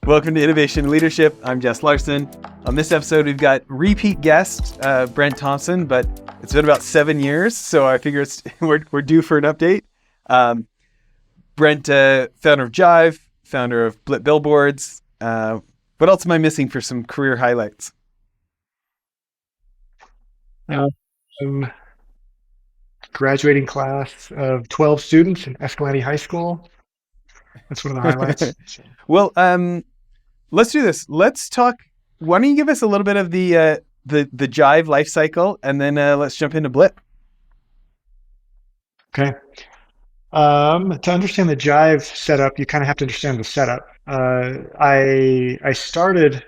Welcome to Innovation and Leadership. I'm Jess Larsen. On this episode, we've got repeat guest, Brent Thomson, but it's been about 7 years, so I figure we're due for an update. Brent, founder of Jive, founder of Blip Billboards. What else am I missing for some career highlights? Graduating class of 12 students in Escalante High School. That's one of the highlights. Well, let's do this. Let's talk. Why don't you give us a little bit of the Jive life cycle, and then let's jump into Blip. Okay. To understand the Jive setup, you kind of have to understand the setup. I started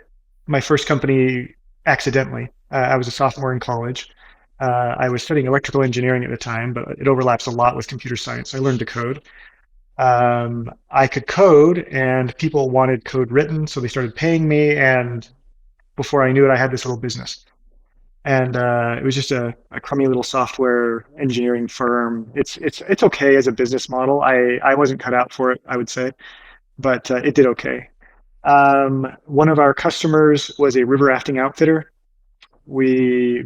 my first company accidentally. I was a sophomore in college. I was studying electrical engineering at the time, but it overlaps a lot with computer science. I learned to code. I could code, and people wanted code written, so they started paying me. And before I knew it, I had this little business. And it was just a crummy little software engineering firm. It's okay as a business model. I wasn't cut out for it, I would say, but it did okay. One of our customers was a river rafting outfitter. We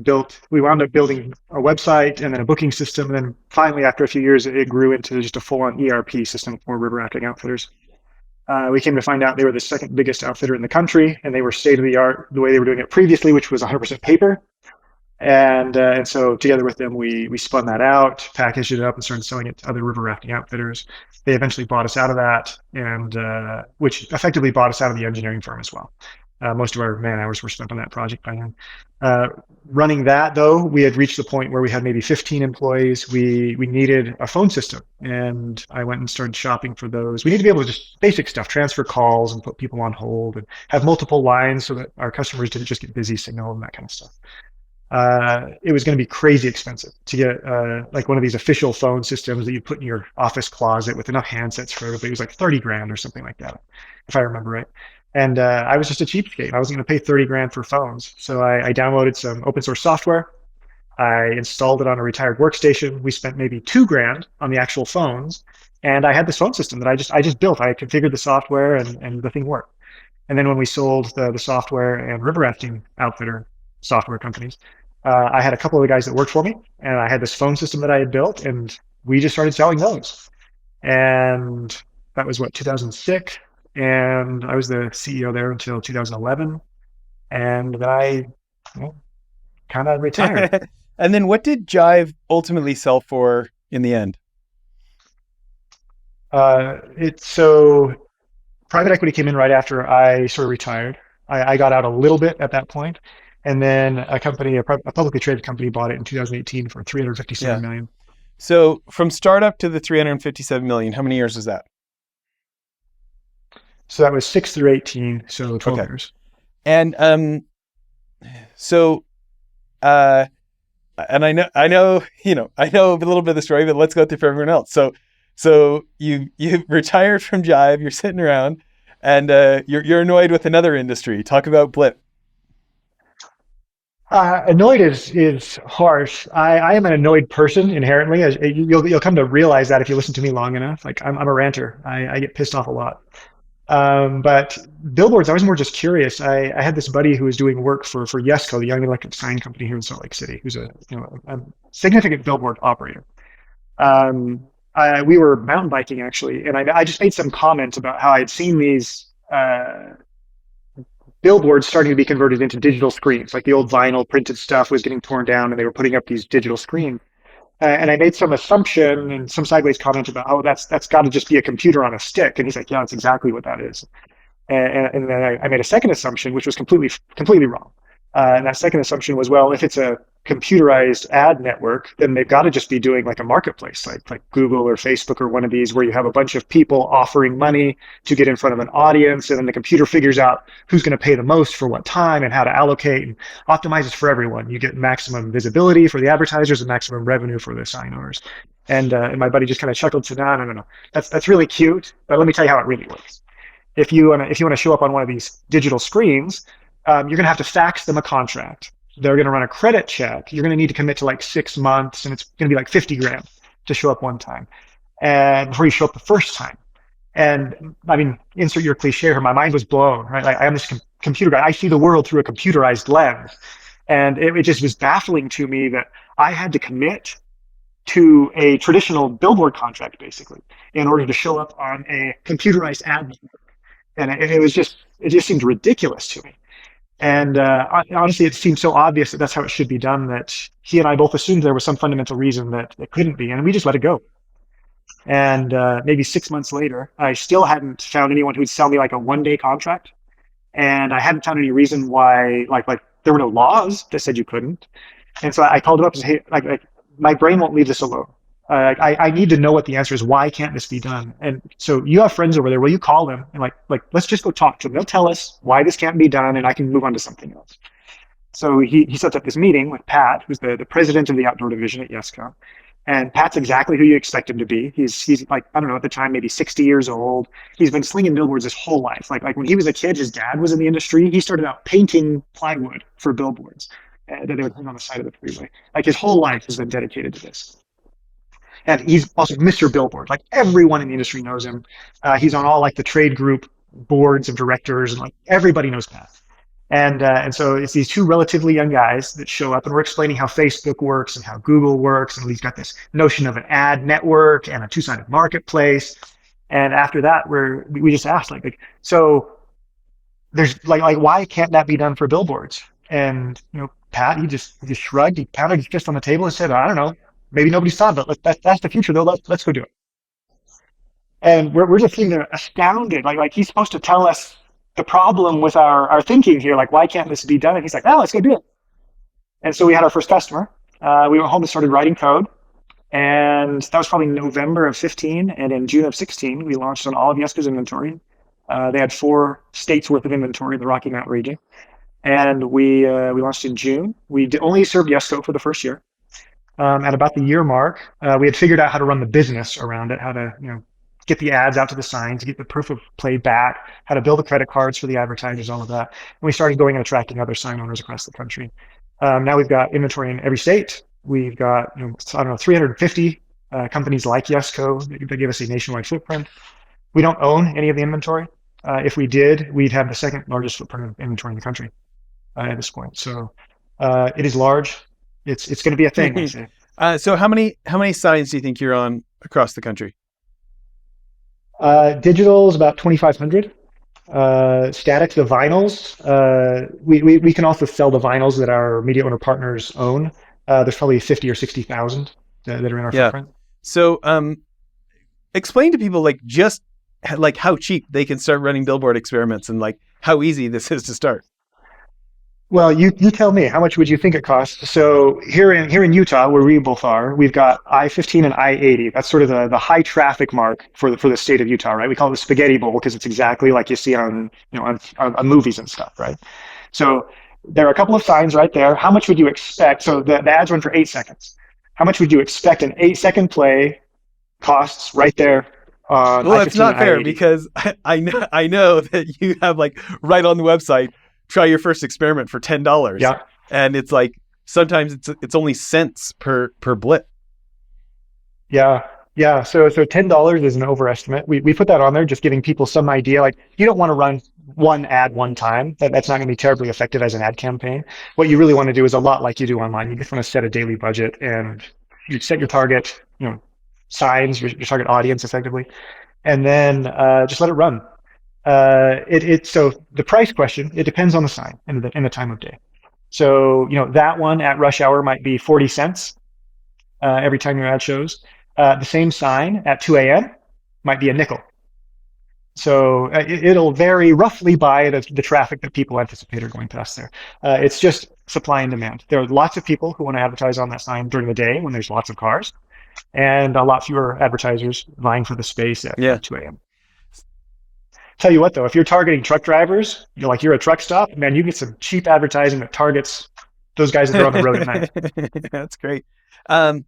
wound up building a website and then a booking system. And then finally, after a few years, it grew into just a full-on ERP system for river rafting outfitters. We came to find out they were the second biggest outfitter in the country, and they were state-of-the-art the way they were doing it previously, which was 100% paper. And so together with them, we spun that out, packaged it up, and started selling it to other river rafting outfitters. They eventually bought us out of that, and which effectively bought us out of the engineering firm as well. Most of our man hours were spent on that project by then. Running that, though, we had reached the point where we had maybe 15 employees. We needed a phone system, and I went and started shopping for those. We need to be able to just basic stuff, transfer calls and put people on hold and have multiple lines so that our customers didn't just get busy signal and that kind of stuff. It was going to be crazy expensive to get like one of these official phone systems that you put in your office closet with enough handsets for everybody. It was like 30 grand or something like that, if I remember right. And I was just a cheapskate. I wasn't going to pay 30 grand for phones. So I downloaded some open source software. I installed it on a retired workstation. We spent maybe 2 grand on the actual phones. And I had this phone system that I just built. I configured the software and the thing worked. And then when we sold the software and river rafting outfitter software companies, I had a couple of the guys that worked for me, and I had this phone system that I had built, and we just started selling those. And that was 2006. And I was the CEO there until 2011. And then I kind of retired. And then what did Jive ultimately sell for in the end? So private equity came in right after I sort of retired. I got out a little bit at that point. And then a publicly traded company bought it in 2018 for $357 million. So from startup to the $357 million, how many years was that? So that was 6 through 18, so 12 years. And and I know a little bit of the story, but let's go through for everyone else. So you retired from Jive, you're sitting around, and you're annoyed with another industry. Talk about Blip. Annoyed is harsh. I am an annoyed person inherently. As you'll come to realize that if you listen to me long enough. Like I'm a ranter. I get pissed off a lot. But Billboards, I was more just curious. I had this buddy who was doing work for Yesco, the Young Electric Sign Company here in Salt Lake City, who's a significant billboard operator. We were mountain biking actually, and I just made some comments about how I had seen these billboards starting to be converted into digital screens. Like the old vinyl printed stuff was getting torn down, and they were putting up these digital screens. And I made some assumption and some sideways comment about, that's got to just be a computer on a stick. And he's like, yeah, that's exactly what that is. And then I made a second assumption, which was completely wrong. And that second assumption was, well, if it's a computerized ad network, then they've got to just be doing like a marketplace, like Google or Facebook or one of these where you have a bunch of people offering money to get in front of an audience, and then the computer figures out who's going to pay the most for what time and how to allocate and optimizes for everyone. You get maximum visibility for the advertisers and maximum revenue for the sign owners. And my buddy just kind of chuckled, said, no. That's really cute, but let me tell you how it really works. If you want to show up on one of these digital screens, you're going to have to fax them a contract. They're going to run a credit check. You're going to need to commit to like 6 months, and it's going to be like 50 grand to show up one time, and before you show up the first time. And I mean, insert your cliche here. My mind was blown, right? Like I'm this computer guy. I see the world through a computerized lens. And it just was baffling to me that I had to commit to a traditional billboard contract, basically, in order to show up on a computerized ad. And it just seemed ridiculous to me. And honestly, it seemed so obvious that that's how it should be done that he and I both assumed there was some fundamental reason that it couldn't be. And we just let it go. And maybe 6 months later, I still hadn't found anyone who'd sell me like a 1 day contract. And I hadn't found any reason why, like there were no laws that said you couldn't. And so I called him up and said, hey, like my brain won't leave this alone. I need to know what the answer is. Why can't this be done? And so you have friends over there. Will you call them and like let's just go talk to them. They'll tell us why this can't be done, and I can move on to something else. So he sets up this meeting with Pat, who's the president of the outdoor division at Yesco. And Pat's exactly who you expect him to be. He's like, I don't know, at the time, maybe 60 years old. He's been slinging billboards his whole life. Like when he was a kid, his dad was in the industry. He started out painting plywood for billboards that they would hang on the side of the freeway. Like his whole life has been dedicated to this. And he's also Mr. Billboard. Like everyone in the industry knows him. He's on all like the trade group boards of directors, and like everybody knows Pat. And so it's these two relatively young guys that show up, and we're explaining how Facebook works and how Google works, and he's got this notion of an ad network and a two-sided marketplace. And after that, we just asked so there's like why can't that be done for billboards? And Pat, he just shrugged, he pounded his fist on the table and said, I don't know, maybe nobody's thought of it. That's the future though. Let's go do it. And we're just sitting there astounded, like he's supposed to tell us the problem with our thinking here, like why can't this be done? And he's like, oh, let's go do it. And so we had our first customer. We went home and started writing code. And that was probably November of 15. And in June of 16, we launched on all of Yesco's inventory. They had 4 states worth of inventory in the Rocky Mountain region. And we launched in June. We only served Yesco for the first year. At about the year mark, we had figured out how to run the business around it, how to get the ads out to the signs, get the proof of play back, how to build the credit cards for the advertisers, all of that. And we started going and attracting other sign owners across the country. Now we've got inventory in every state. We've got, I don't know, 350 companies like Yesco that give us a nationwide footprint. We don't own any of the inventory. If we did, we'd have the second largest footprint of inventory in the country at this point. So it is large. It's going to be a thing. So how many signs do you think you're on across the country? Digital is about 2,500. Static, the vinyls. We can also sell the vinyls that our media owner partners own. There's probably 50 or 60,000 that are in our footprint. So explain to people just how cheap they can start running billboard experiments and how easy this is to start. Well, you tell me, how much would you think it costs? So here in Utah, where we both are, we've got I-15 and I-80. That's sort of the high traffic mark for the state of Utah, right? We call it the spaghetti bowl because it's exactly like you see on movies and stuff, right? So there are a couple of signs right there. How much would you expect? So the ads run for 8 seconds. How much would you expect an 8-second play costs right there? Well, it's not fair because I know that you have right on the website, try your first experiment for $10. Yeah. And it's sometimes it's only cents per blip. Yeah. Yeah. So $10 is an overestimate. We put that on there, just giving people some idea. You don't want to run one ad one time. That's not going to be terribly effective as an ad campaign. What you really want to do is a lot like you do online. You just want to set a daily budget and you set your target, signs, your target audience effectively, and then just let it run. So the price question, it depends on the sign and the time of day. So, that one at rush hour might be 40 cents every time your ad shows. The same sign at 2 a.m. might be a nickel. So it'll vary roughly by the traffic that people anticipate are going past there. It's just supply and demand. There are lots of people who want to advertise on that sign during the day when there's lots of cars, and a lot fewer advertisers vying for the space at 2 a.m. Tell you what, though, if you're targeting truck drivers, you're a truck stop, man, you get some cheap advertising that targets those guys that are on the road at night. That's great. And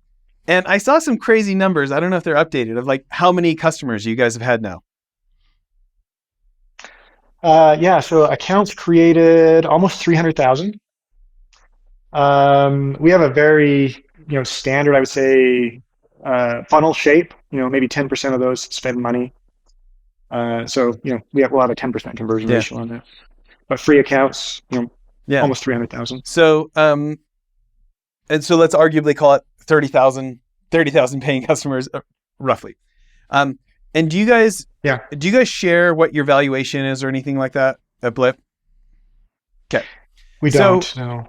I saw some crazy numbers. I don't know if they're updated of how many customers you guys have had now. So accounts created almost 300,000. We have a very, standard, I would say, funnel shape. Maybe 10% of those spend money. So, we'll have a 10% conversion Yeah. ratio on that. But free accounts, Yeah. almost 300,000. So, and so let's arguably call it 30,000 paying customers, roughly. Um, and Yeah, do you guys share what your valuation is or anything like that at Blip? Okay. we So, don't know.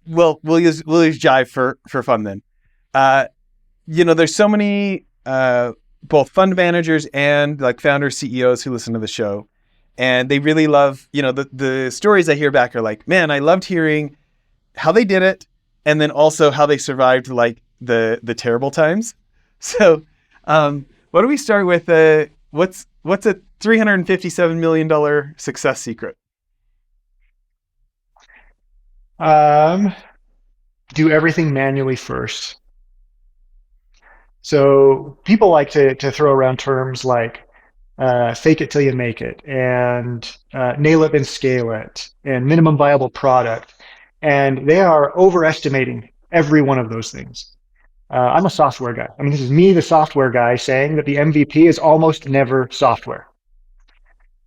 well, we'll use Jive for fun then. Uh, there's so many both fund managers and like founders, CEOs who listen to the show, and they really love, the stories I hear back are like, man, I loved hearing how they did it, and then also how they survived like the terrible times. So, why don't we start with what's a $357 million success secret? Do everything manually first. So people like to throw around terms like fake it till you make it, and nail it and scale it, and minimum viable product. And they are overestimating every one of those things. I'm a software guy. I mean, this is me, the software guy, saying that the MVP is almost never software.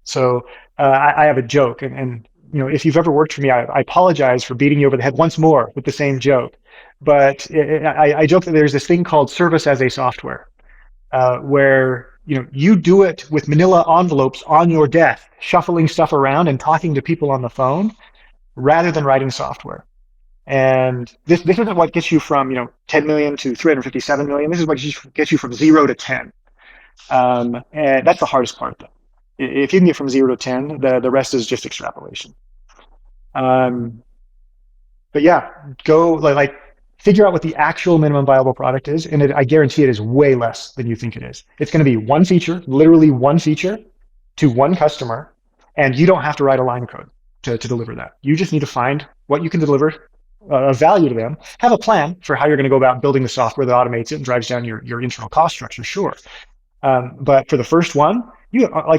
So I have a joke, and if you've ever worked for me, I apologize for beating you over the head once more with the same joke. But I joke that there's this thing called service as a software, where you do it with manila envelopes on your desk, shuffling stuff around and talking to people on the phone, rather than writing software. And this isn't what gets you from 10 million to 357 million. This is what gets you from 0 to 10. And that's the hardest part, though. If you can get from 0 to 10, the rest is just extrapolation. Um, but yeah, go figure out what the actual minimum viable product is, and I guarantee it is way less than you think it is. It's going to be one feature, literally one feature, to one customer, and you don't have to write a line of code to deliver that. You just need to find what you can deliver of value to them. Have a plan for how you're going to go about building the software that automates it and drives down your internal cost structure, sure. But for the first one,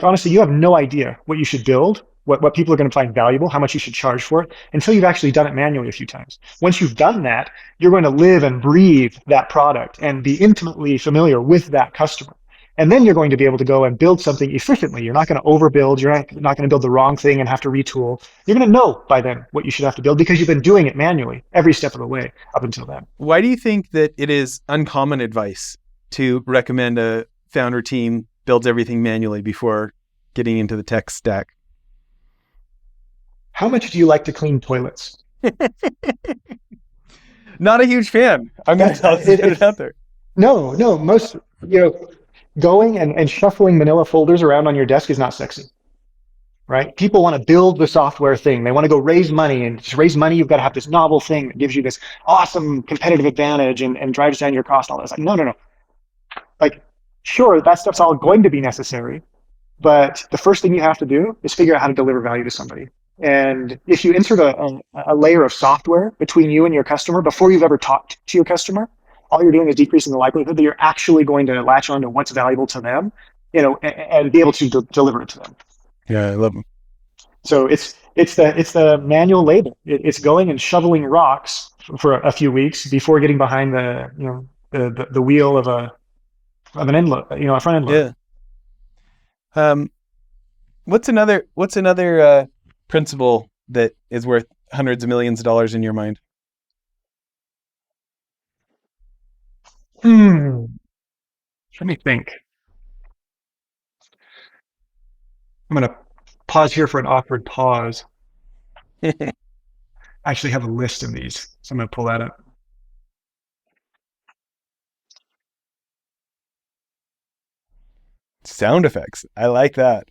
honestly, you have no idea what you should build, what people are going to find valuable, how much you should charge for it, until you've actually done it manually a few times. Once you've done that, you're going to live and breathe that product and be intimately familiar with that customer. And then you're going to be able to go and build something efficiently. You're not going to overbuild. You're not going to build the wrong thing and have to retool. You're going to know by then what you should have to build because you've been doing it manually every step of the way up until then. Why do you think that it is uncommon advice to recommend a founder team builds everything manually before getting into the tech stack? How much do you like to clean toilets? Not a huge fan. I'm going to tell it out there. No, most, going and shuffling manila folders around on your desk is not sexy, right? People want to build the software thing. They want to go raise money, and to raise money, you've got to have this novel thing that gives you this awesome competitive advantage and drives down your cost. All this. Like, no. Sure, that stuff's all going to be necessary, but the first thing you have to do is figure out how to deliver value to somebody. And if you insert a layer of software between you and your customer before you've ever talked to your customer, all you're doing is decreasing the likelihood that you're actually going to latch on to what's valuable to them, and be able to deliver it to them. Yeah, I love them. So it's the manual labor. It's going and shoveling rocks for a few weeks before getting behind the wheel of an end load, a front end load. Yeah. What's another principle that is worth hundreds of millions of dollars in your mind? Let me think. I'm going to pause here for an awkward pause. I actually have a list of these, so I'm going to pull that up. Sound effects. I like that.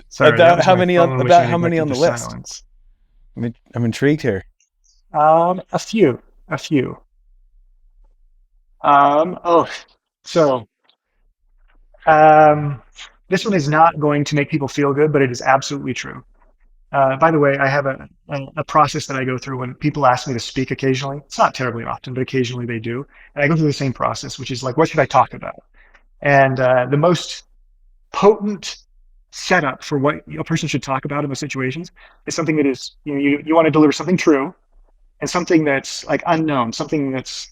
Sorry, about how many on the list? Silence. I'm intrigued here. A few. This one is not going to make people feel good, but it is absolutely true. By the way, I have a process that I go through when people ask me to speak occasionally. It's not terribly often, but occasionally they do. And I go through the same process, which is like, what should I talk about? And the most potent setup for what a person should talk about in those situations is something that is, you want to deliver something true and something that's like unknown, something that's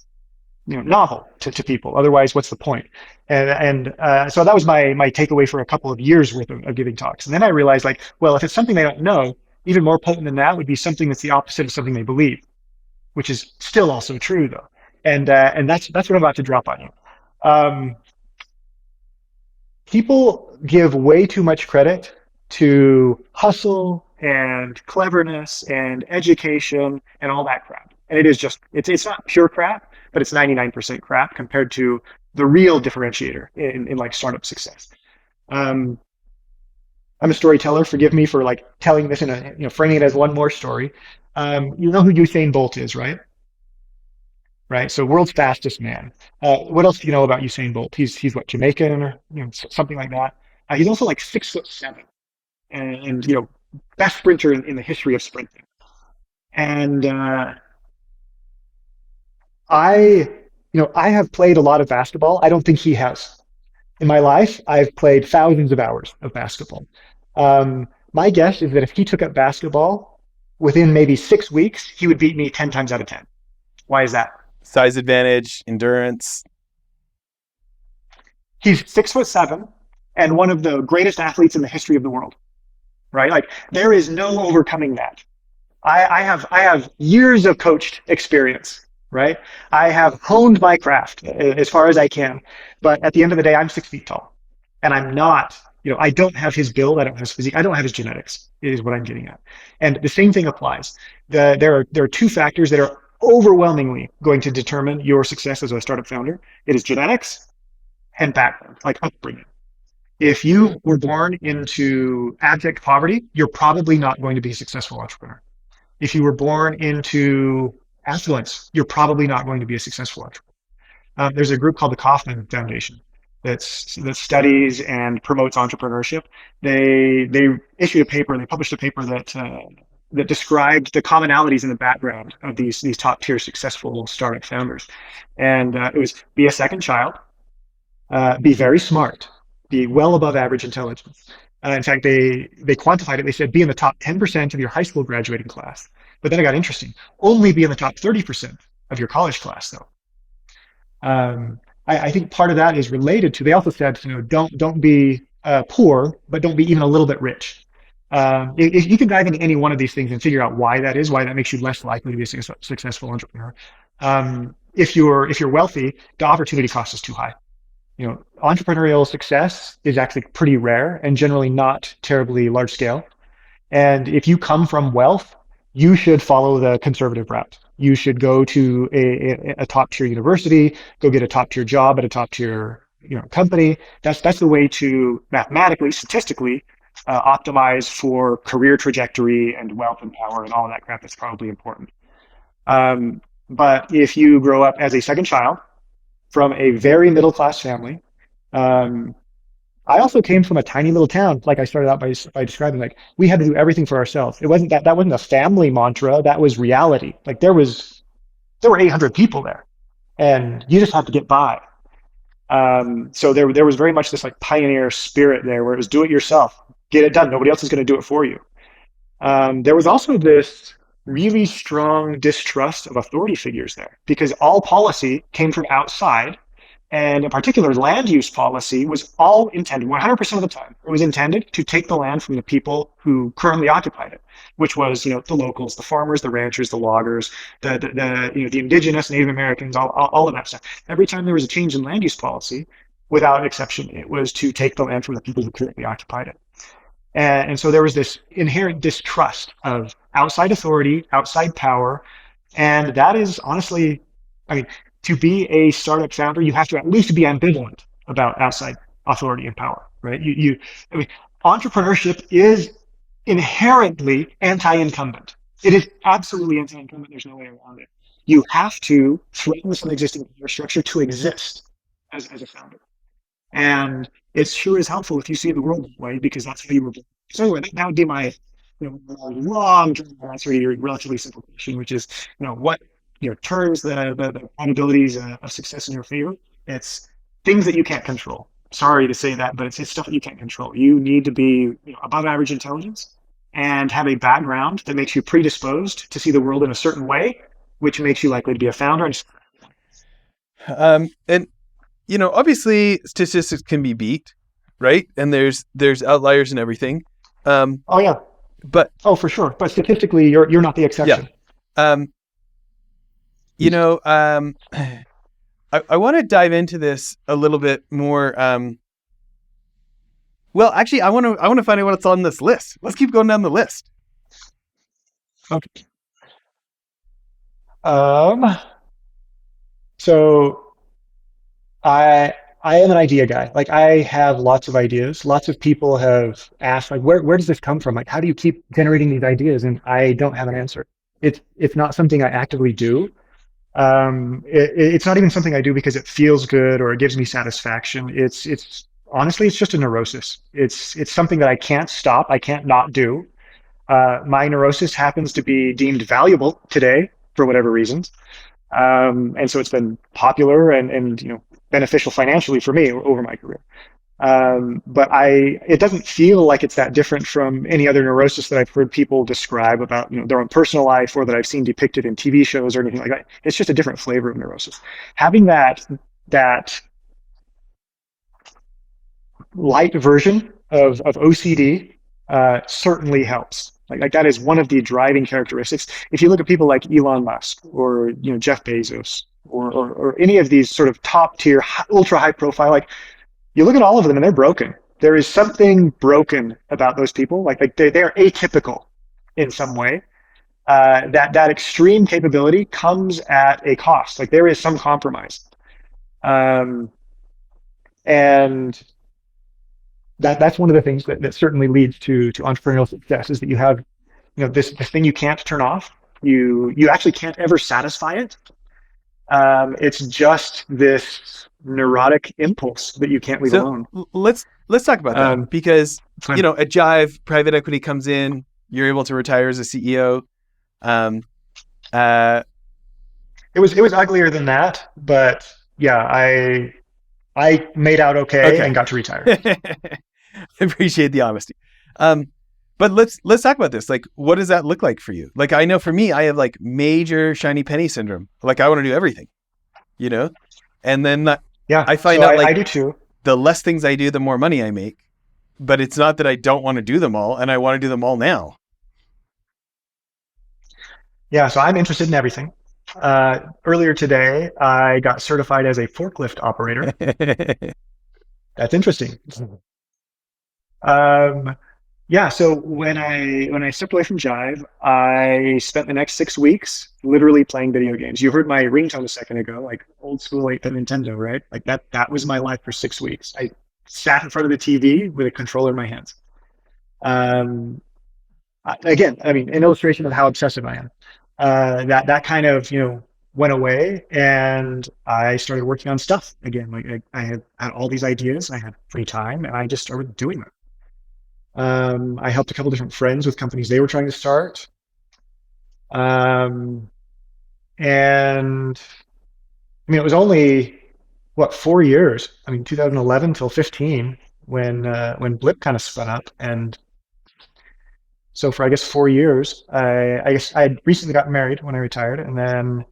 novel to people. Otherwise, what's the point? And so that was my takeaway for a couple of years worth of giving talks. And then I realized, like, well, if it's something they don't know, even more potent than that would be something that's the opposite of something they believe, which is still also true though. And that's what I'm about to drop on you. Um, People give way too much credit to hustle and cleverness and education and all that crap. And it is just, it's not pure crap, but it's 99% crap compared to the real differentiator in like startup success. Um, I'm a storyteller. Forgive me for like telling this in a, framing it as one more story. You know who Usain Bolt is, right? Right. So world's fastest man. What else do you know about Usain Bolt? He's what, Jamaican or something like that. He's also like 6'7", and best sprinter in the history of sprinting. And I I have played a lot of basketball. I don't think he has. In my life, I've played thousands of hours of basketball. My guess is that if he took up basketball within maybe 6 weeks, he would beat me 10 times out of 10. Why is that? Size advantage, endurance. He's 6'7" and one of the greatest athletes in the history of the world, right? Like there is no overcoming that. I have years of coached experience, right? I have honed my craft as far as I can, but at the end of the day, I'm 6 feet tall, and I'm not. I don't have his build. I don't have his physique. I don't have his genetics. Is what I'm getting at. And the same thing applies. There are two factors that are overwhelmingly going to determine your success as a startup founder. It is genetics and background, like upbringing. If you were born into abject poverty, you're probably not going to be a successful entrepreneur. If you were born into affluence, you're probably not going to be a successful entrepreneur. There's a group called the Kauffman Foundation that studies and promotes entrepreneurship. They issued a paper. They published a paper that described the commonalities in the background of these top tier successful startup founders, and it was be a second child, be very smart, be well above average intelligence. In fact, they quantified it. They said be in the top 10% of your high school graduating class. But then it got interesting. Only be in the top 30% of your college class, though. I think part of that is related to. They also said, don't be poor, but don't be even a little bit rich. If you can dive into any one of these things and figure out why that is, why that makes you less likely to be a successful entrepreneur. If you're wealthy, the opportunity cost is too high. Entrepreneurial success is actually pretty rare and generally not terribly large scale. And if you come from wealth, you should follow the conservative route. You should go to a top tier university, go get a top tier job at a top tier company. That's the way to mathematically, statistically optimize for career trajectory and wealth and power and all of that crap that's probably important. But if you grow up as a second child from a very middle class family, I also came from a tiny little town. Like I started out by describing, like we had to do everything for ourselves. It wasn't that wasn't a family mantra. That was reality. Like there were 800 people there, and you just had to get by. So there was very much this like pioneer spirit there, where it was do it yourself, get it done. Nobody else is going to do it for you. There was also this really strong distrust of authority figures there, because all policy came from outside. And in particular, land use policy was all intended, 100% of the time, it was intended to take the land from the people who currently occupied it, which was, the locals, the farmers, the ranchers, the loggers, the indigenous Native Americans, all of that stuff. Every time there was a change in land use policy, without exception, it was to take the land from the people who currently occupied it. And so there was this inherent distrust of outside authority, outside power, and that is honestly, to be a startup founder, you have to at least be ambivalent about outside authority and power, right? Entrepreneurship is inherently anti-incumbent. It is absolutely anti-incumbent. There's no way around it. You have to threaten some existing infrastructure to exist as a founder. And it sure is helpful if you see the world that way, because that's how you were born. So anyway, that would be my long answer to your relatively simple question, which is, what turns the probabilities of success in your favor. It's things that you can't control. Sorry to say that, but it's stuff that you can't control. You need to be above average intelligence and have a background that makes you predisposed to see the world in a certain way, which makes you likely to be a founder. And obviously statistics can be beat, right? And there's outliers and everything. Oh yeah. But Oh, for sure. But statistically, you're not the yeah, exception. um, you know, um, I want to dive into this a little bit more. Well, actually, I want to find out what's on this list. Let's keep going down the list. Okay. Um, so I I am an idea guy. Like I have lots of ideas. Lots of people have asked, like, where does this come from? Like, how do you keep generating these ideas? And I don't have an answer. It's not something I actively do. It's not even something I do because it feels good or it gives me satisfaction. It's honestly, it's just a neurosis. It's something that I can't stop. I can't not do. My neurosis happens to be deemed valuable today for whatever reasons. And so it's been popular and beneficial financially for me over my career. But it doesn't feel like it's that different from any other neurosis that I've heard people describe about their own personal life or that I've seen depicted in TV shows or anything like that. It's just a different flavor of neurosis. Having that light version of OCD certainly helps. Like that is one of the driving characteristics. If you look at people like Elon Musk or Jeff Bezos or any of these sort of top tier, ultra high profile, like you look at all of them and they're broken. There is something broken about those people. Like they are atypical in some way. That extreme capability comes at a cost. Like there is some compromise, and that's one of the things that certainly leads to entrepreneurial success is that you have this thing you can't turn off. You actually can't ever satisfy it. It's just this neurotic impulse that you can't leave So alone. let's talk about that because Fine. at Jive, private equity comes in. You're able to retire as a CEO. It was uglier than that, but yeah, I made out okay and got to retire. I appreciate the honesty. But let's talk about this. Like, what does that look like for you? Like, I know for me, I have like major shiny penny syndrome. Like, I want to do everything, and then I find out like I do too. The less things I do, the more money I make. But it's not that I don't want to do them all, and I want to do them all now. Yeah, so I'm interested in everything. Earlier today, I got certified as a forklift operator. That's interesting. Yeah, so when I stepped away from Jive, I spent the next 6 weeks literally playing video games. You heard my ringtone a second ago, like old school 8-bit Nintendo, right? Like that was my life for 6 weeks. I sat in front of the TV with a controller in my hands. Again, I mean, an illustration of how obsessive I am. That kind of went away, and I started working on stuff again. Like I had all these ideas, I had free time, and I just started doing them. I helped a couple different friends with companies they were trying to start. And I mean, it was only 4 years. I mean, 2011 till 15 when Blip kind of spun up, and so for I guess 4 years, I guess I had recently gotten married when I retired, and then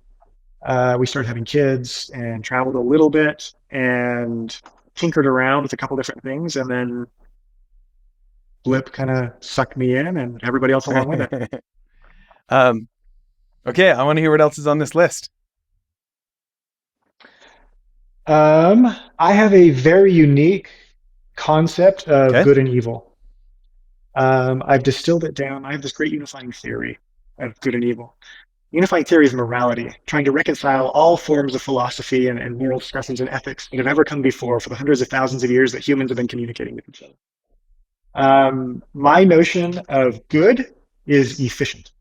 we started having kids and traveled a little bit and tinkered around with a couple different things, and then Blip kind of sucked me in, and everybody else along with it. Okay, I want to hear what else is on this list. I have a very unique concept of good and evil. I've distilled it down. I have this great unifying theory of good and evil. Unifying theory is morality, trying to reconcile all forms of philosophy and moral discussions and ethics that have ever come before for the hundreds of thousands of years that humans have been communicating with each other. My notion of good is efficient.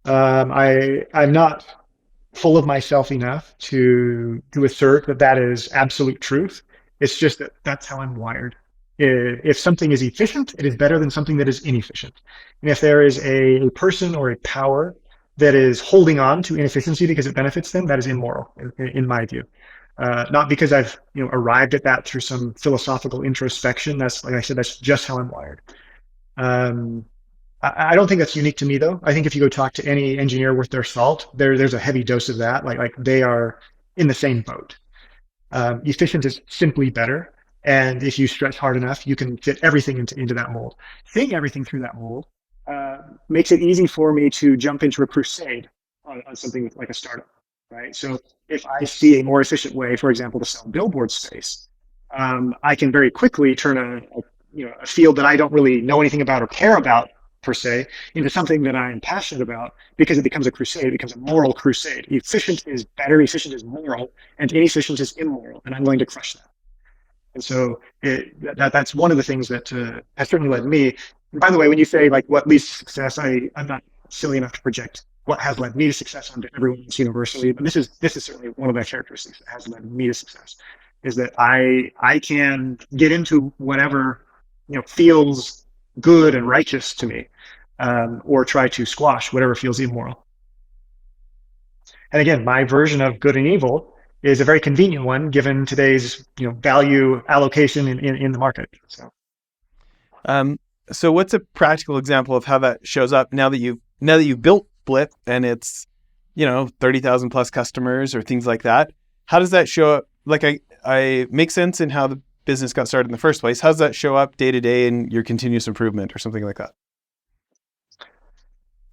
I'm not full of myself enough to assert that is absolute truth. It's just that that's how I'm wired. If something is efficient, it is better than something that is inefficient. And if there is a person or a power that is holding on to inefficiency because it benefits them, that is immoral, in my view. Not because I've arrived at that through some philosophical introspection. That's, like I said, that's just how I'm wired. I don't think that's unique to me, though. I think if you go talk to any engineer worth their salt, there's a heavy dose of that. Like they are in the same boat. Efficient is simply better. And if you stretch hard enough, you can fit everything into that mold. Seeing everything through that mold makes it easy for me to jump into a crusade on something like a startup, right? So if I see a more efficient way, for example, to sell billboard space, I can very quickly turn a field that I don't really know anything about or care about per se into something that I'm passionate about, because it becomes a crusade. It becomes a moral crusade. Efficient is better. Efficient is moral, and inefficient is immoral. And I'm going to crush that. And so that's one of the things that has certainly led me. And by the way, when you say like what leads to success, I'm not silly enough to project what has led me to success onto everyone else universally. But this is certainly one of the characteristics that has led me to success, is that I can get into whatever feels good and righteous to me, or try to squash whatever feels immoral. And again, my version of good and evil is a very convenient one given today's value allocation in the market. So what's a practical example of how that shows up now that you've built Blip and it's 30,000 plus customers or things like that? How does that show up? Like I make sense in how the business got started in the first place. How does that show up day to day in your continuous improvement or something like that?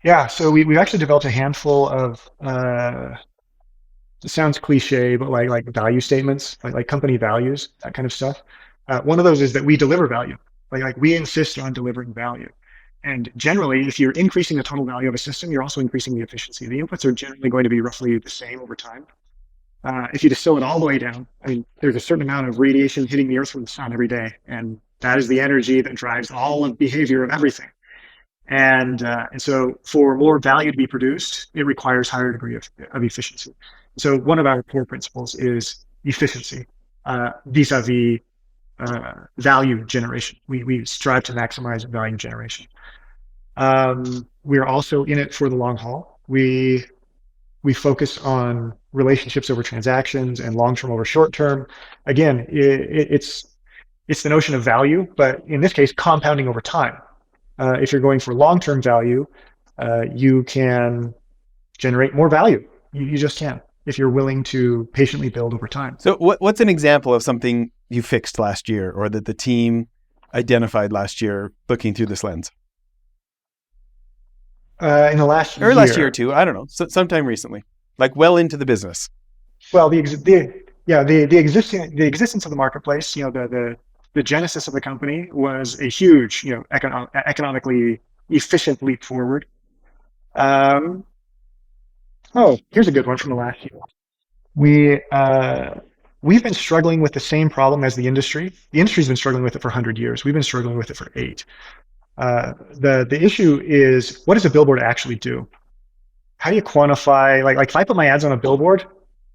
Yeah, so we've actually developed a handful of it sounds cliche, but like value statements, like company values, that kind of stuff. One of those is that we deliver value. Like we insist on delivering value. And generally, if you're increasing the total value of a system, you're also increasing the efficiency. The inputs are generally going to be roughly the same over time. If you distill it all the way down, there's a certain amount of radiation hitting the earth from the sun every day. And that is the energy that drives all of behavior of everything. And so for more value to be produced, it requires higher degree of efficiency. So one of our core principles is efficiency vis-a-vis value generation. We strive to maximize value generation. We're also in it for the long haul. We focus on relationships over transactions and long-term over short-term. Again, it's the notion of value, but in this case, compounding over time. If you're going for long-term value, you can generate more value. You just can, if you're willing to patiently build over time. So what's an example of something you fixed last year or that the team identified last year looking through this lens? In the last year. Or last year or two, I don't know, sometime recently, like well into the business. Well, the existence of the marketplace, the genesis of the company was a huge, economically efficient leap forward. Here's a good one from the last year. We've been struggling with the same problem as the industry. The industry's been struggling with it for 100 years. We've been struggling with it for 8. The issue is, what does a billboard actually do? How do you quantify, like if I put my ads on a billboard,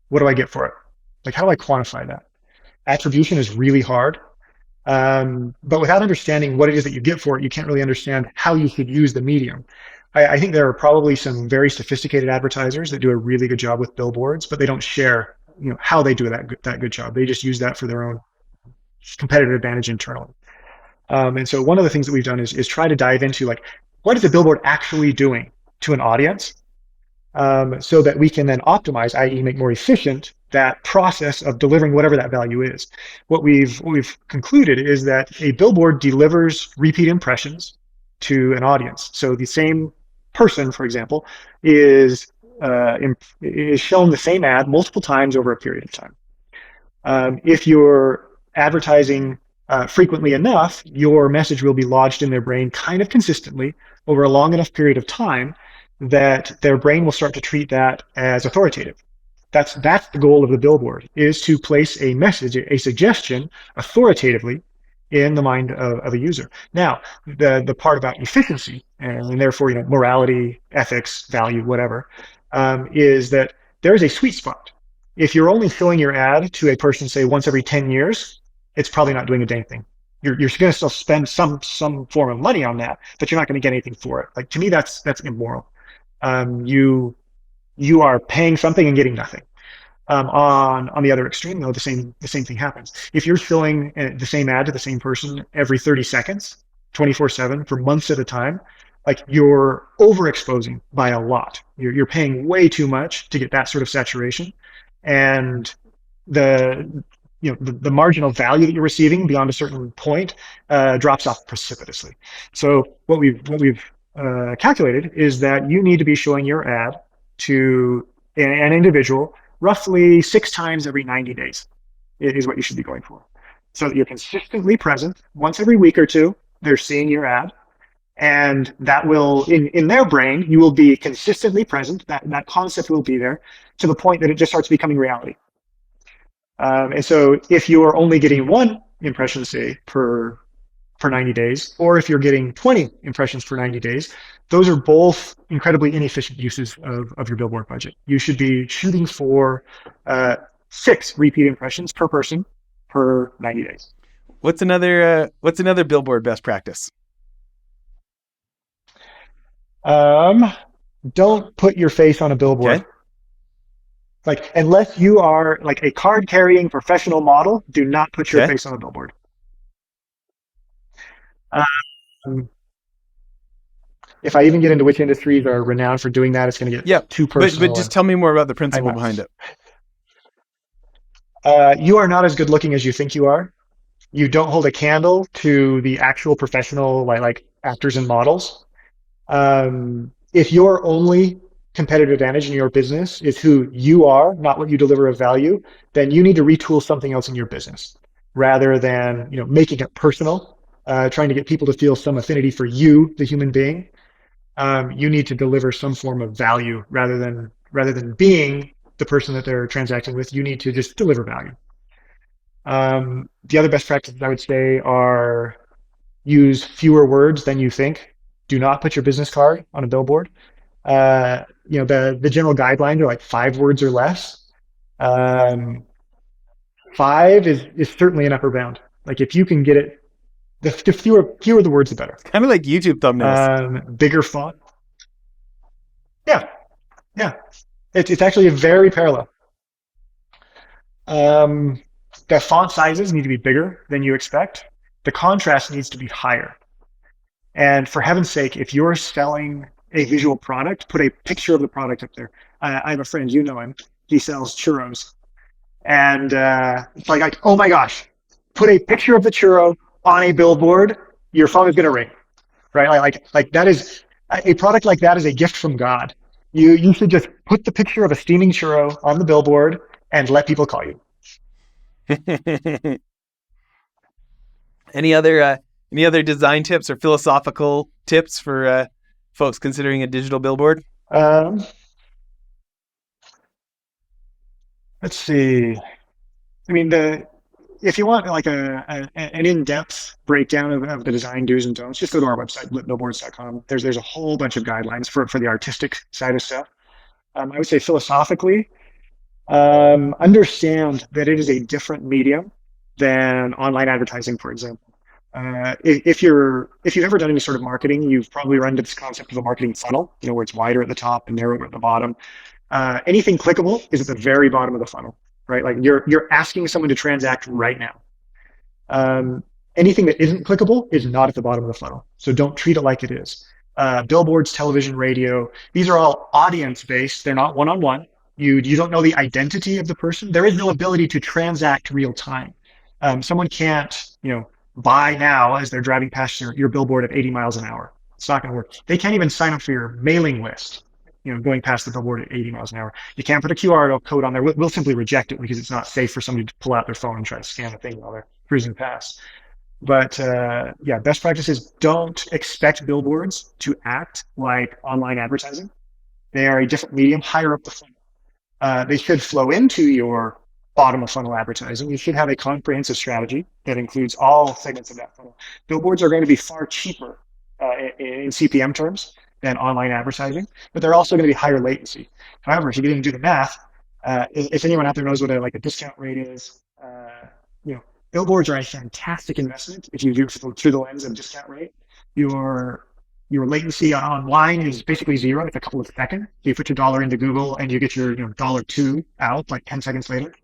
what do I get for it? Like, how do I quantify that? Attribution is really hard. But without understanding what it is that you get for it, you can't really understand how you should use the medium. I think there are probably some very sophisticated advertisers that do a really good job with billboards, but they don't share, how they do that good job. They just use that for their own competitive advantage internally. And so one of the things that we've done is try to dive into, like, what is the billboard actually doing to an audience, so that we can then optimize, i.e. make more efficient that process of delivering whatever that value is. What we've concluded is that a billboard delivers repeat impressions to an audience. So the same person, for example, is shown the same ad multiple times over a period of time. If you're advertising frequently enough, your message will be lodged in their brain kind of consistently over a long enough period of time that their brain will start to treat that as authoritative. That's the goal of the billboard, is to place a message, a suggestion, authoritatively in the mind of a user. Now, the part about efficiency and therefore morality, ethics, value, whatever, is that there is a sweet spot. If you're only showing your ad to a person, say, once every 10 years, it's probably not doing a dang thing. You're going to still spend some form of money on that, but you're not going to get anything for it. Like, to me, that's immoral. You are paying something and getting nothing. On the other extreme, though, the same thing happens. If you're showing the same ad to the same person every 30 seconds, 24/7 for months at a time, like, you're overexposing by a lot. You're paying way too much to get that sort of saturation, and the marginal value that you're receiving beyond a certain point drops off precipitously. So what we've calculated is that you need to be showing your ad to an individual roughly 6 times every 90 days is what you should be going for, so that you're consistently present. Once every week or two, they're seeing your ad, and that will, in their brain, you will be consistently present. That concept will be there to the point that it just starts becoming reality. And so if you're only getting 1 impression, say, per 90 days, or if you're getting 20 impressions per 90 days, those are both incredibly inefficient uses of your billboard budget. You should be shooting for 6 repeat impressions per person per 90 days. What's another billboard best practice? Don't put your face on a billboard. Okay. Like, unless you are like a card-carrying professional model, do not put your face on a billboard. If I even get into which industries are renowned for doing that, it's going to get too personal. But just tell me more about the principle behind it. You are not as good looking as you think you are. You don't hold a candle to the actual professional like actors and models. If your only competitive advantage in your business is who you are, not what you deliver of value, then you need to retool something else in your business rather than making it personal, trying to get people to feel some affinity for you, the human being. You need to deliver some form of value rather than being the person that they're transacting with. You need to just deliver value. The other best practices I would say are use fewer words than you think. Do not put your business card on a billboard. The general guidelines are like 5 words or less. 5 is certainly an upper bound. Like, if you can get it, the fewer the words, the better. Kind of like YouTube thumbnails. Bigger font. Yeah. It's actually very parallel. The font sizes need to be bigger than you expect. The contrast needs to be higher. And for heaven's sake, if you're selling a visual product, put a picture of the product up there. I have a friend, you know him. He sells churros. And it's like, oh my gosh, put a picture of the churro on a billboard, your phone is going to ring, right? Like that is a product like that is a gift from God. You should just put the picture of a steaming churro on the billboard and let people call you. Any other design tips or philosophical tips for folks considering a digital billboard? Let's see. I mean, if you want like an in-depth breakdown of the design do's and don'ts, just go to our website, blipbillboards.com. There's a whole bunch of guidelines for the artistic side of stuff. I would say philosophically, understand that it is a different medium than online advertising, for example. If you've ever done any sort of marketing, you've probably run into this concept of a marketing funnel, where it's wider at the top and narrower at the bottom. Anything clickable is at the very bottom of the funnel, right? Like you're asking someone to transact right now. Anything that isn't clickable is not at the bottom of the funnel. So don't treat it like it is. Billboards, television, radio, these are all audience-based. They're not one-on-one. You don't know the identity of the person. There is no ability to transact real time. Someone can't, buy now as they're driving past your billboard at 80 miles an hour. It's not going to work. They can't even sign up for your mailing list, going past the billboard at 80 miles an hour. You can't put a QR code on there. We'll simply reject it because it's not safe for somebody to pull out their phone and try to scan the thing while they're cruising past. But best practices: don't expect billboards to act like online advertising. They are a different medium higher up the funnel. They should flow into your bottom of funnel advertising. You should have a comprehensive strategy that includes all segments of that funnel. Billboards are going to be far cheaper in CPM terms than online advertising, but they're also going to be higher latency. However, if you get into the math, if anyone out there knows what a discount rate is, billboards are a fantastic investment if you view through the lens of discount rate. Your latency online is basically zero. It's a couple of seconds. You put your dollar into Google and you get your $2 out like 10 seconds later.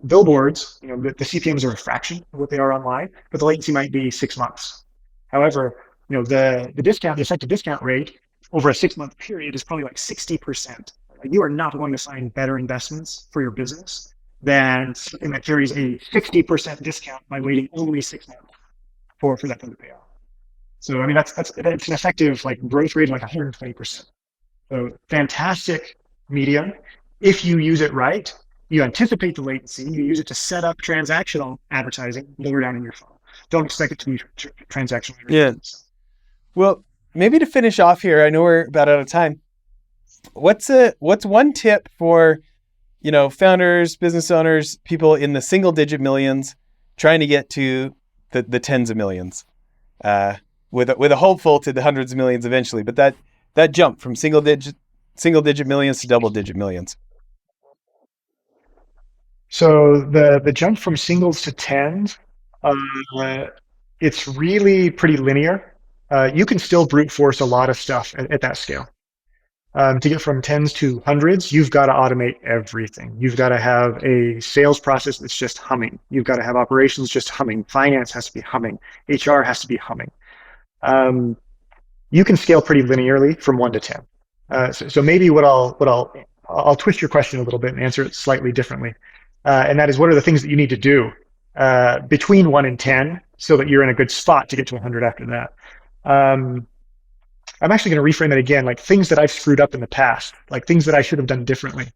Billboards, the CPMs are a fraction of what they are online, but the latency might be 6 months. However, the effective discount rate over a 6-month period is probably like 60%. You are not going to find better investments for your business than something that carries a 60% discount by waiting only 6 months for that thing to pay off. So, I mean, that's an effective like growth rate of like 120%. So fantastic medium. If you use it right, you anticipate the latency, you use it to set up transactional advertising lower down in your funnel. Don't expect it to be transactional. Yeah. Well, maybe to finish off here, I know we're about out of time. What's one tip for, founders, business owners, people in the single digit millions trying to get to the tens of millions, with a hopeful to the hundreds of millions eventually, but that jump from single digit millions to double digit millions. So the jump from singles to tens, it's really pretty linear. You can still brute force a lot of stuff at that scale. To get from tens to hundreds, you've got to automate everything. You've got to have a sales process that's just humming. You've got to have operations just humming. Finance has to be humming. HR has to be humming. You can scale pretty linearly from 1 to 10. So maybe I'll twist your question a little bit and answer it slightly differently. And that is, what are the things that you need to do between 1 and 10 so that you're in a good spot to get to 100 after that? I'm actually going to reframe it again, like things that I've screwed up in the past, like things that I should have done differently.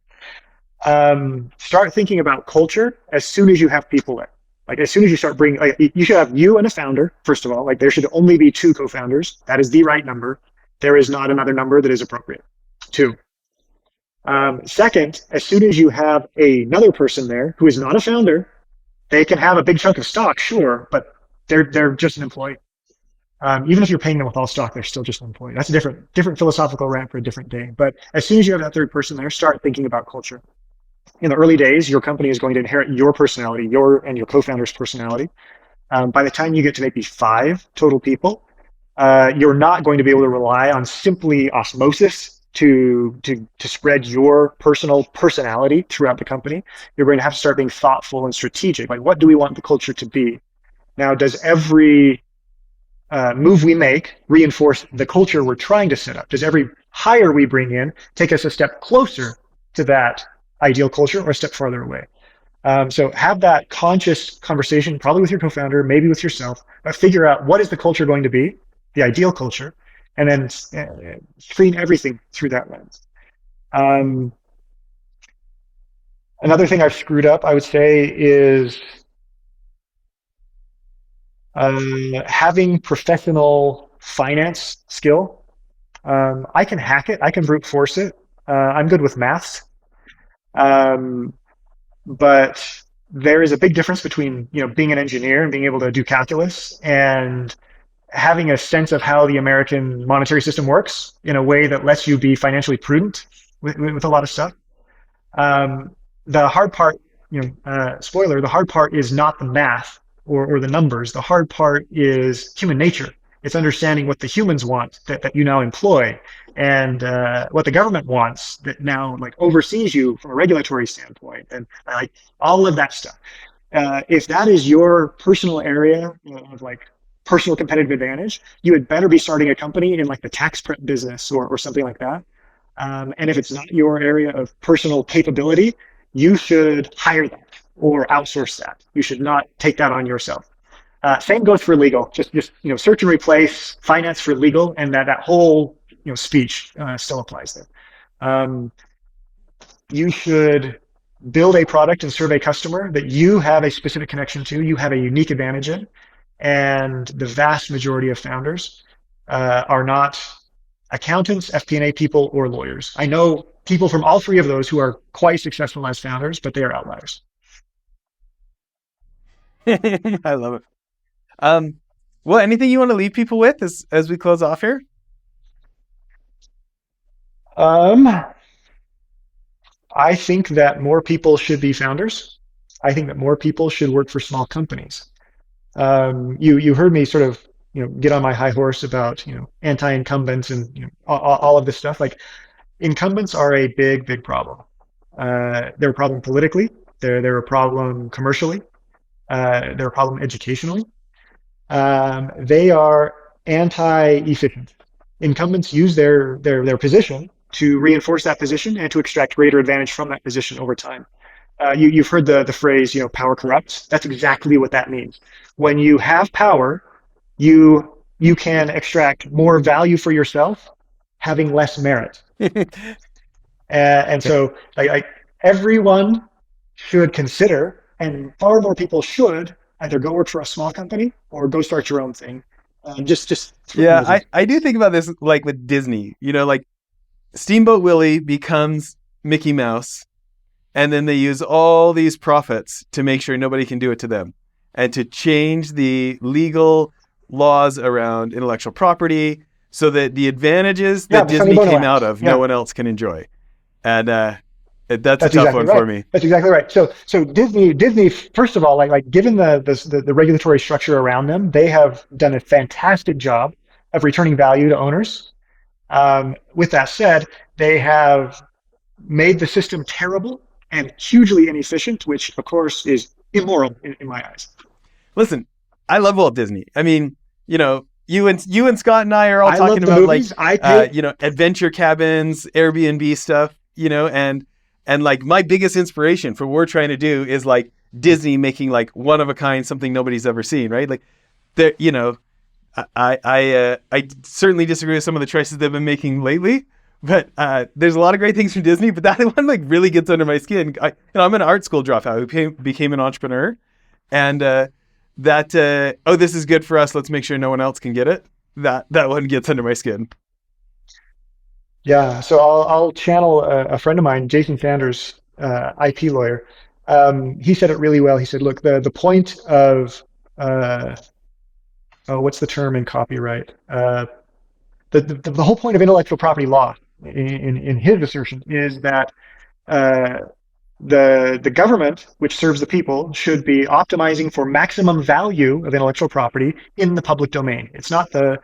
Start thinking about culture as soon as you have people there. Like as soon as you start bringing, like you should have you and a founder, first of all. Like there should only be 2 co-founders. That is the right number. There is not another number that is appropriate. 2. Second, as soon as you have another person there who is not a founder, they can have a big chunk of stock, sure, but they're just an employee. Even if you're paying them with all stock, they're still just an employee. That's a different philosophical rant for a different day. But as soon as you have that third person there, start thinking about culture. In the early days, your company is going to inherit your personality, your co-founder's personality. By the time you get to maybe 5 total people, you're not going to be able to rely on simply osmosis to spread your personal personality throughout the company. You're going to have to start being thoughtful and strategic. Like, what do we want the culture to be? Now, does every move we make reinforce the culture we're trying to set up? Does every hire we bring in take us a step closer to that ideal culture or a step farther away? So have that conscious conversation, probably with your co-founder, maybe with yourself, but figure out what is the culture going to be, the ideal culture, and then screen everything through that lens. Another thing I've screwed up, I would say, is having professional finance skill. I can hack it. I can brute force it. I'm good with maths. But there is a big difference between, being an engineer and being able to do calculus and having a sense of how the American monetary system works in a way that lets you be financially prudent with a lot of stuff. The hard part, spoiler, the hard part is not the math or the numbers. The hard part is human nature. It's understanding what the humans want that you now employ, and what the government wants that now oversees you from a regulatory standpoint, and all of that stuff. If that is your personal area of personal competitive advantage, you had better be starting a company in the tax prep business or something like that. And if it's not your area of personal capability, you should hire that or outsource that. You should not take that on yourself. Same goes for legal. Just search and replace finance for legal, and that whole speech still applies there. You should build a product and serve a customer that you have a specific connection to, you have a unique advantage in, and the vast majority of founders are not accountants, FP&A people, or lawyers. I know people from all 3 of those who are quite successful as founders, but they are outliers. I love it. Well, anything you want to leave people with as we close off here? I think that more people should be founders. I think that more people should work for small companies. You heard me sort of get on my high horse about anti-incumbents and all of this stuff. Incumbents are a big problem. They're a problem politically. They're a problem commercially. They're a problem educationally. They are anti-efficient. Incumbents use their position to reinforce that position and to extract greater advantage from that position over time. You've heard the phrase, power corrupts. That's exactly what that means. When you have power, you can extract more value for yourself, having less merit. And so, like everyone should consider, and far more people should either go work for a small company or go start your own thing. Just yeah, I do think about this like with Disney. Like Steamboat Willie becomes Mickey Mouse, and then they use all these profits to make sure nobody can do it to them, and to change the legal laws around intellectual property so that the advantages that Disney came out of, no one else can enjoy. And that's a tough one for me. That's exactly right. So Disney, first of all, like given the regulatory structure around them, they have done a fantastic job of returning value to owners. With that said, they have made the system terrible and hugely inefficient, which of course is immoral in my eyes. Listen, I love Walt Disney. I mean, you and Scott and I are all talking about movies. Adventure cabins, Airbnb stuff, and like my biggest inspiration for what we're trying to do is like Disney making like one of a kind, something nobody's ever seen, right? Like there, I certainly disagree with some of the choices they've been making lately, but there's a lot of great things from Disney, but that one like really gets under my skin. I'm an art school dropout who became an entrepreneur, and this is good for us, let's make sure no one else can get it. That one gets under my skin. Yeah, so I'll channel a friend of mine, Jason Sanders, IP lawyer. He said it really well. He said, look, the point of what's the term in copyright? The whole point of intellectual property law, in his assertion, is that the government, which serves the people, should be optimizing for maximum value of intellectual property in the public domain. It's not the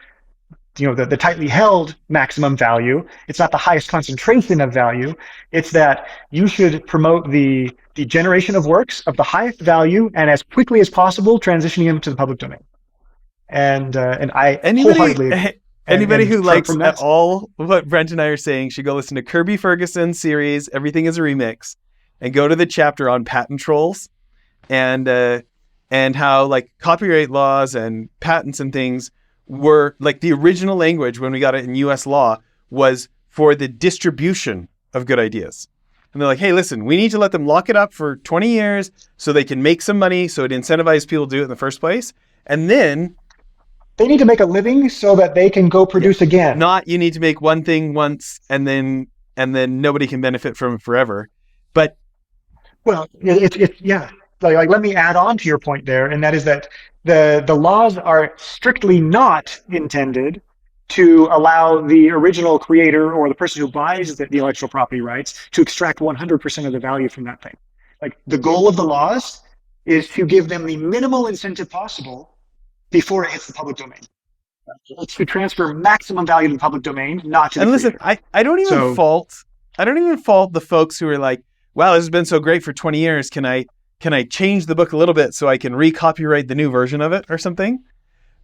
tightly held maximum value. It's not the highest concentration of value. It's that you should promote the generation of works of the highest value and as quickly as possible transitioning them to the public domain. And I wholeheartedly anybody who likes at all what Brent and I are saying should go listen to Kirby Ferguson's series, Everything is a Remix, and go to the chapter on patent trolls and how like copyright laws and patents and things were like the original language when we got it in US law was for the distribution of good ideas. And they're like, hey, listen, we need to let them lock it up for 20 years so they can make some money so it incentivizes people to do it in the first place. And then they need to make a living so that they can go produce again. Not you need to make one thing once and then nobody can benefit from it forever. But like let me add on to your point there, and that is that the laws are strictly not intended to allow the original creator or the person who buys the intellectual property rights to extract 100% of the value from that thing. Like the goal of the laws is to give them the minimal incentive possible before it hits the public domain. It's to transfer maximum value to the public domain, not to the creator. Listen, I don't even fault the folks who are like, wow, this has been so great for 20 years. Can I change the book a little bit so I can recopyright the new version of it or something?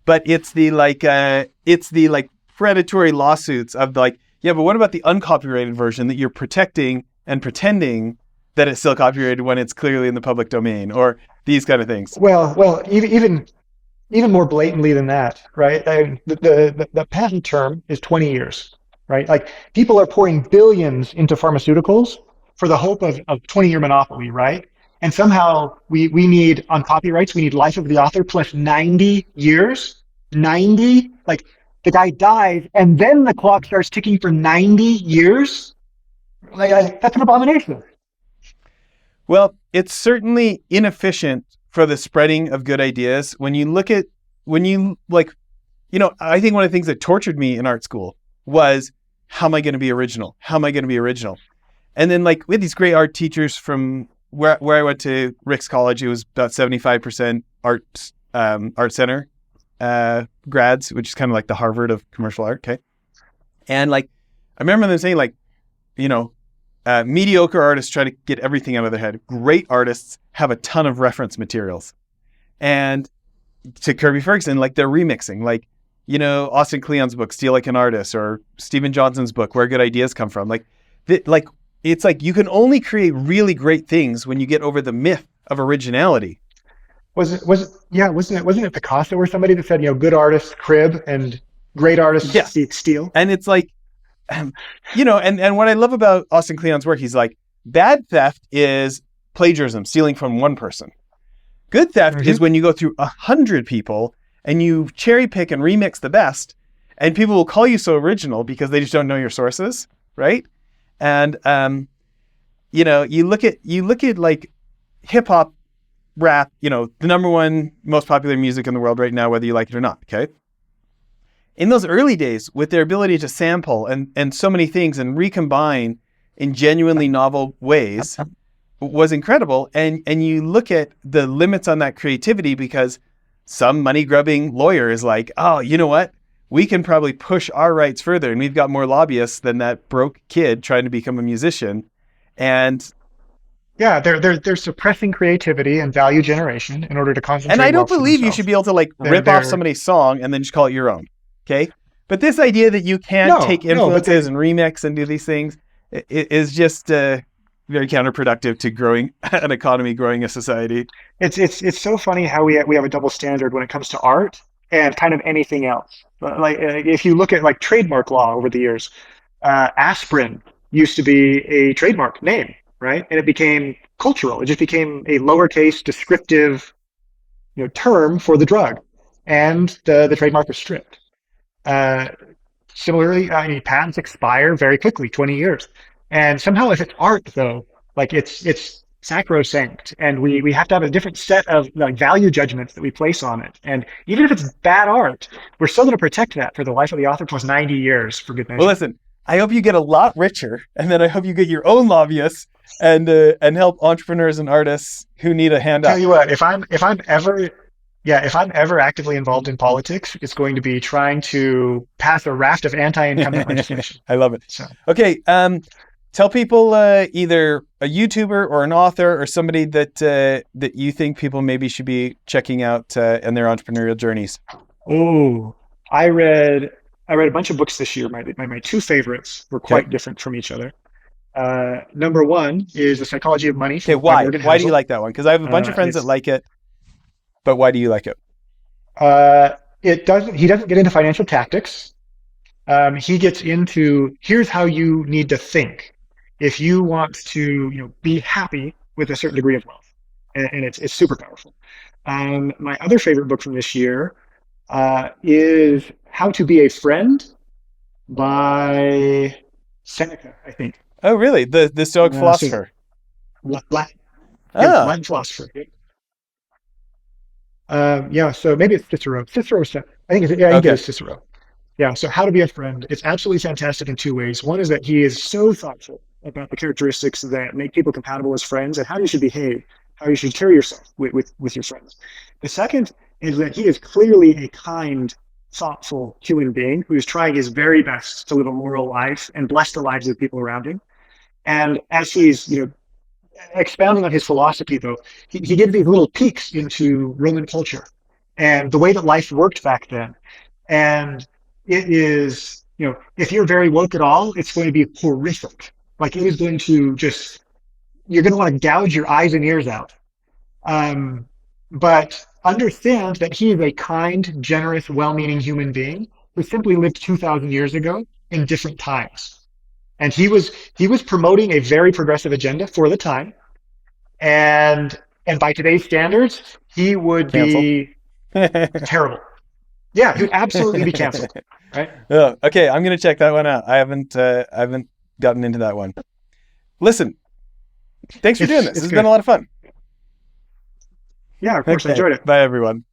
But it's the predatory lawsuits of like, yeah, but what about the uncopyrighted version that you're protecting and pretending that it's still copyrighted when it's clearly in the public domain, or these kind of things? Well, even more blatantly than that, right? The patent term is 20 years, right? Like people are pouring billions into pharmaceuticals for the hope of 20-year monopoly, right? And somehow we need, on copyrights, we need life of the author plus 90 years. 90? Like the guy dies and then the clock starts ticking for 90 years? Like that's an abomination. Well, it's certainly inefficient for the spreading of good ideas. I think one of the things that tortured me in art school was, how am I going to be original? How am I going to be original? And then like we had these great art teachers from where I went to, Rick's College. It was about 75% art center grads, which is kind of like the Harvard of commercial art. Okay. And like, I remember them saying like, mediocre artists try to get everything out of their head. Great artists have a ton of reference materials. And to Kirby Ferguson, like they're remixing, like Austin Kleon's book, Steal Like an Artist, or Stephen Johnson's book, Where Good Ideas Come From. It's like you can only create really great things when you get over the myth of originality. Wasn't it Picasso or somebody that said, good artists crib and great artists Yeah. steal? And it's like, and what I love about Austin Kleon's work, he's like, bad theft is plagiarism, stealing from one person. Good theft is when you go through 100 people and you cherry pick and remix the best, and people will call you so original because they just don't know your sources, right? And you look at like hip hop, rap, the number one most popular music in the world right now, whether you like it or not. Okay. In those early days, with their ability to sample and so many things and recombine in genuinely novel ways, was incredible. And you look at the limits on that creativity because some money grubbing lawyer is like, oh, you know what? We can probably push our rights further, and we've got more lobbyists than that broke kid trying to become a musician. And yeah, they're suppressing creativity and value generation in order to concentrate. And I don't believe you should be able to rip off somebody's song and then just call it your own. Okay. But this idea that you can't take influences and remix and do these things is just very counterproductive to growing an economy, growing a society. It's so funny how we have a double standard when it comes to art and kind of anything else. Like if you look at like trademark law over the years, aspirin used to be a trademark name, right? And it became cultural. It just became a lowercase descriptive, term for the drug, and the trademark was stripped. Similarly, patents expire very quickly, 20 years. And somehow if it's art though, like it's sacrosanct, and we have to have a different set of value judgments that we place on it. And even if it's bad art, we're still going to protect that for the life of the author plus 90 years for good measure. Well, listen, I hope you get a lot richer, and then I hope you get your own lobbyists and help entrepreneurs and artists who need a hand up. Tell you what, if I'm ever actively involved in politics, it's going to be trying to pass a raft of anti-incumbent legislation. I love it. So. Okay, tell people either a YouTuber or an author or somebody that you think people maybe should be checking out in their entrepreneurial journeys. Oh, I read a bunch of books this year. My two favorites were quite different from each other. Number one is The Psychology of Money. Okay, why? Why do you like that one? Because I have a bunch of friends that like it. But why do you like it? He doesn't get into financial tactics. He gets into, here's how you need to think if you want to, be happy with a certain degree of wealth, and it's super powerful. My other favorite book from this year is How to Be a Friend by Seneca, I think. Oh, really? The Stoic philosopher. Latin philosopher. So maybe it's Cicero. Cicero said, I think it's Cicero. Yeah, so How to Be a Friend. It's absolutely fantastic in two ways. One is that he is so thoughtful about the characteristics that make people compatible as friends and how you should behave, how you should carry yourself with your friends. The second is that he is clearly a kind, thoughtful human being who is trying his very best to live a moral life and bless the lives of the people around him. And as he's, expounding on his philosophy, though, he gives these little peeks into Roman culture and the way that life worked back then. And it is, if you're very woke at all, it's going to be horrific. Like, it is going to you're going to want to gouge your eyes and ears out. But understand that he is a kind, generous, well-meaning human being who simply lived 2,000 years ago in different times. And he was promoting a very progressive agenda for the time. And by today's standards, he would be terrible. Yeah, he would absolutely be canceled. Right? Oh, okay, I'm going to check that one out. I haven't gotten into that one. Listen, thanks for doing this. This has been a lot of fun. Yeah, of course. I enjoyed it. Bye, everyone.